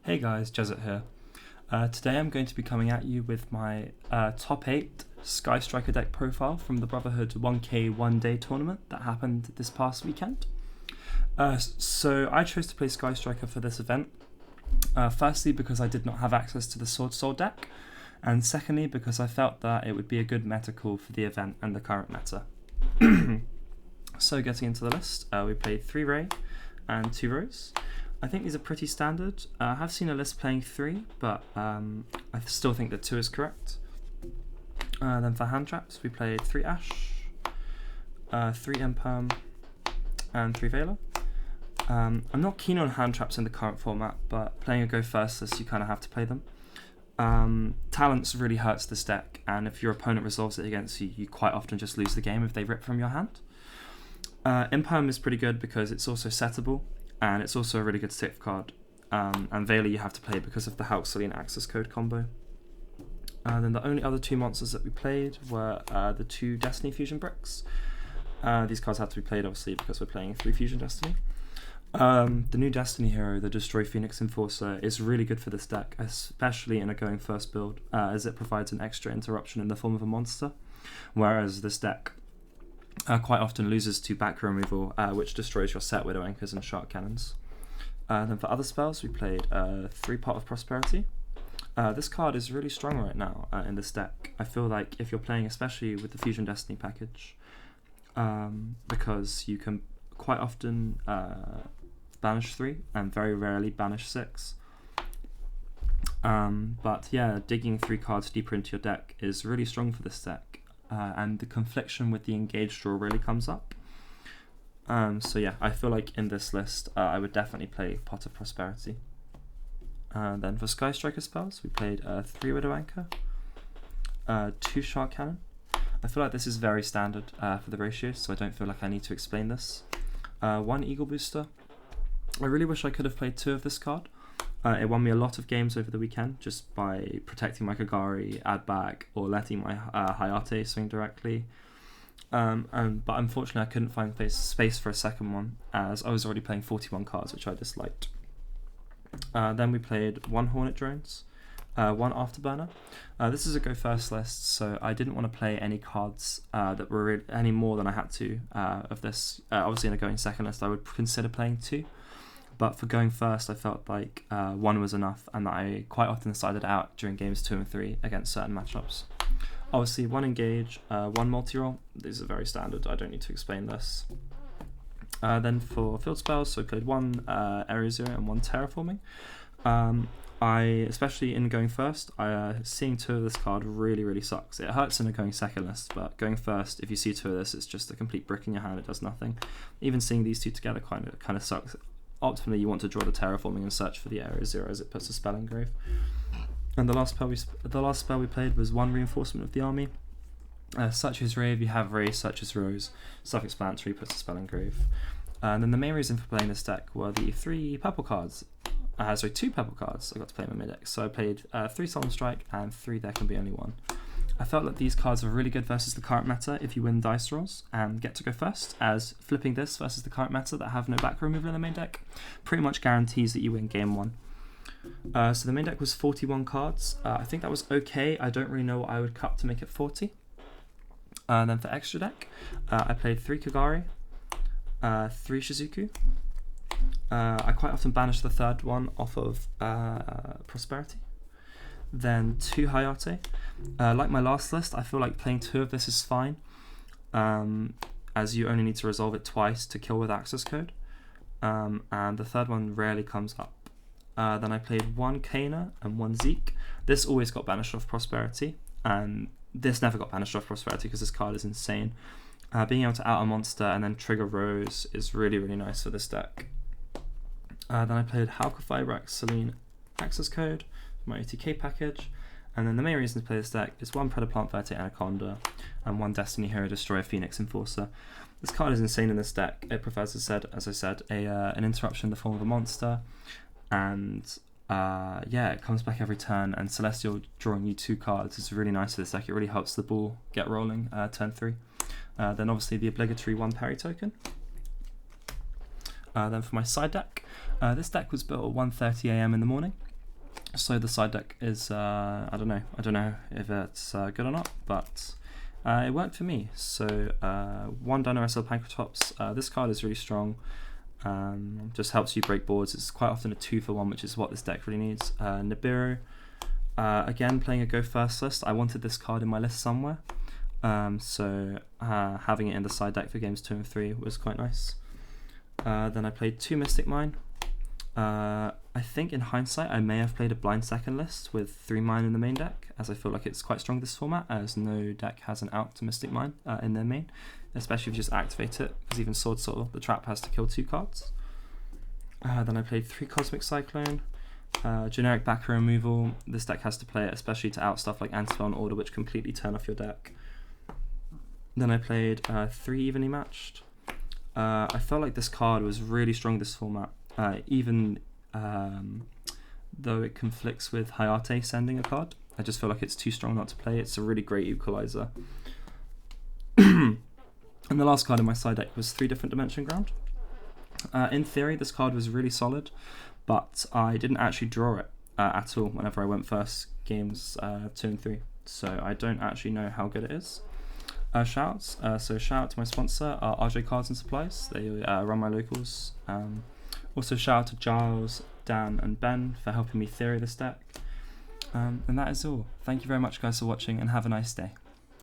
Hey guys, Jezet here. Today I'm going to be coming at you with my top 8 Sky Striker deck profile from the Brotherhood 1K 1-day tournament that happened this past weekend. So I chose to play Sky Striker for this event, firstly because I did not have access to the Sword Soul deck, and secondly because I felt that it would be a good meta call for the event and the current meta. So getting into the list, we played 3 Ray and 2 Rose. I think these are pretty standard. I have seen a list playing 3, but I still think that 2 is correct. Then for hand traps, we played 3 Ash, 3 Imperm, and 3 Veiler. I'm not keen on hand traps in the current format, but playing a go first list, you kind of have to play them. Talents really hurts this deck, and if your opponent resolves it against you, you quite often just lose the game if they rip from your hand. Imperm is pretty good because it's also settable, and it's also a really good safe card. And Veiler you have to play because of the Halcyon access code combo. Then the only other 2 monsters that we played were the 2 Destiny Fusion Bricks. These cards have to be played obviously because we're playing 3 Fusion Destiny. The new Destiny hero, the Destroy Phoenix Enforcer, is really good for this deck, especially in a going first build, as it provides an extra interruption in the form of a monster, whereas this deck quite often loses to back removal, which destroys your set Widow Anchors and Shark Cannons. Then for other spells, we played 3 Pot of Prosperity. This card is really strong right now in this deck. I feel like if you're playing, especially with the Fusion Destiny package, because you can quite often banish 3 and very rarely banish 6. But yeah, digging 3 cards deeper into your deck is really strong for this deck. And the confliction with the engaged draw really comes up. So yeah, I feel like in this list, I would definitely play Pot of Prosperity. Then for Sky Striker spells, we played 3 Widow Anchor, 2 Shark Cannon. I feel like this is very standard for the ratios, so I don't feel like I need to explain this. 1 Eagle Booster. I really wish I could have played 2 of this card. It won me a lot of games over the weekend just by protecting my Kagari, add back, or letting my Hayate swing directly. But unfortunately I couldn't find space for a second one, as I was already playing 41 cards, which I disliked. Then we played 1 Hornet Drones, 1 Afterburner. This is a go first list, so I didn't want to play any cards that were any more than I had to of this. Obviously in a going second list I would consider playing 2. But for going first, I felt like 1 was enough, and that I quite often decided out during games 2 and 3 against certain matchups. Obviously, 1 Engage, 1 Multi-Roll. These are very standard, I don't need to explain this. Then for field spells, so I played 1 Area Zero and 1 Terraforming. Especially in going first, seeing 2 of this card really sucks. It hurts in a going second list, but going first, if you see 2 of this, it's just a complete brick in your hand, it does nothing. Even seeing these 2 together kind of sucks. Ultimately, you want to draw the Terraforming and search for the Area Zero as it puts a spell engrave. And the last spell we played was 1 Reinforcement of the Army. Such as Ray, if you have Ray, such as Rose, self-explanatory, puts a spell engrave. And then the main reason for playing this deck were the 3 purple cards. 2 purple cards I got to play in my mid deck. So I played 3 Solemn Strike and 3 There Can Be Only One. I felt that these cards are really good versus the current meta if you win dice rolls and get to go first, as flipping this versus the current meta that have no back removal in the main deck pretty much guarantees that you win game 1. So the main deck was 41 cards. I think that was okay. I don't really know what I would cut to make it 40. Then for extra deck, I played 3 Kagari, 3 Shizuku. I quite often banish the 3rd one off of Prosperity. Then 2 Hayate. Like my last list, I feel like playing 2 of this is fine, as you only need to resolve it twice to kill with access code, and the 3rd one rarely comes up. Then I played 1 Kana and 1 Zeke. This always got banished off Prosperity, and this never got banished off Prosperity because this card is insane. Being able to out a monster and then trigger Rose is really nice for this deck. Then I played Halka Fibrax Celine access code, my OTK package, and then the main reason to play this deck is 1 Predaplant Verte Anaconda and 1 Destiny Hero Destroyer Phoenix Enforcer. This card is insane in this deck. It provides, as I said, an interruption in the form of a monster, and it comes back every turn, and Celestial drawing you 2 cards is really nice for this deck. It really helps the ball get rolling turn 3. Then obviously the obligatory 1 Parry token. Then for my side deck, this deck was built at 1:30 AM in the morning. So the side deck is I don't know if it's good or not, but it worked for me. So 1 Dino SL Pankratops. This card is really strong. Just helps you break boards. It's quite often a 2-for-1, which is what this deck really needs. Nibiru. Again, playing a go first list. I wanted this card in my list somewhere. So having it in the side deck for games 2 and 3 was quite nice. Then I played 2 Mystic Mine. I think in hindsight I may have played a blind second list with 3 Mine in the main deck, as I feel like it's quite strong this format, as no deck has an out to Mystic Mine in their main, especially if you just activate it, because even Sword Soul, the trap has to kill 2 cards. Then I played 3 Cosmic Cyclone. Generic backer removal. This deck has to play it, especially to out stuff like Antidote and Order, which completely turn off your deck. Then I played 3 Evenly Matched. I felt like this card was really strong this format, even though it conflicts with Hayate sending a card. I just feel like it's too strong not to play. It's a really great equalizer. And the last card in my side deck was 3 Different Dimension Ground. In theory, this card was really solid, but I didn't actually draw it at all whenever I went first games 2 and 3. So I don't actually know how good it is. Shouts. So shout out to my sponsor, RJ Cards and Supplies. They run my locals. Also shout out to Giles, Dan and Ben for helping me theory this deck. And that is all. Thank you very much guys for watching, and have a nice day.